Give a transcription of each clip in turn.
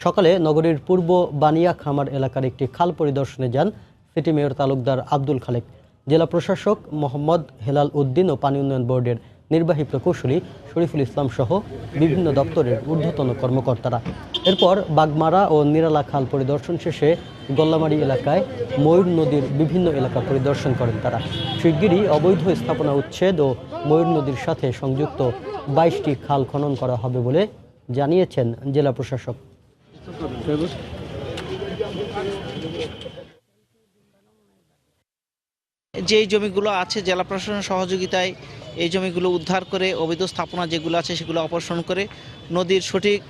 সকালে নগরীর পূর্ব বানিয়া খামার এলাকার একটি খাল পরিদর্শনে যান সিটি মেয়র তালুকদার আব্দুল খালেক। জেলা প্রশাসক মোহাম্মদ হেলাল উদ্দিন ও পানি উন্নয়ন বোর্ডের নির্বাহী প্রকৌশলী শরীফুল ইসলাম সহ বিভিন্ন দপ্তরের ঊর্ধ্বতন কর্মকর্তারা। এরপর বাগমারা ও নিরালা খাল পরিদর্শন শেষে গল্লামারি এলাকায় ময়ূর নদীর বিভিন্ন এলাকা পরিদর্শন করেন তারা। শিগগিরই অবৈধ স্থাপনা উচ্ছেদ ও ময়ূর নদীর সাথে সংযুক্ত 22টি খাল খনন করা হবে বলে জানিয়েছেন জেলা প্রশাসক। যে জমিগুলো আছে জেলা প্রশাসনের সহযোগিতায় এই জমিগুলো উদ্ধার করে অবৈধ স্থাপনা যেগুলো আছে সেগুলো অপসারণ করে নদীর সঠিক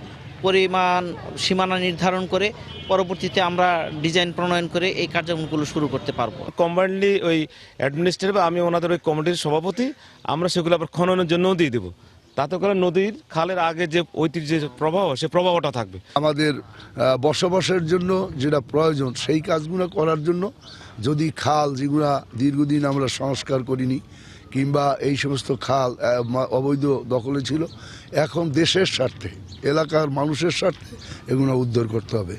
পরিমাণ সীমানা নির্ধারণ করে পরবর্তীতে আমরা ডিজাইন প্রণয়ন করে এই কার্যক্রমগুলো শুরু করতে পারবো। কম্বাইন্ডলি ওই অ্যাডমিনিস্ট্রেটিভ আমি ওনাদের ওই কমিটির সভাপতি, আমরা সেগুলো আবার খননের জন্য দিয়ে দেবো। তাতে করে নদীর খালের আগে যে ঐতিহ্য যে প্রবাহ সে প্রবাহটা থাকবে। আমাদের বসবাসের জন্য যেটা প্রয়োজন সেই কাজগুলো করার জন্য যদি খাল যেগুলো দীর্ঘদিন আমরা সংস্কার করিনি কিংবা এই সমস্ত খাল অবৈধ দখলে ছিল, এখন দেশের স্বার্থে এলাকার মানুষের স্বার্থে এগুলো উদ্ধার করতে হবে।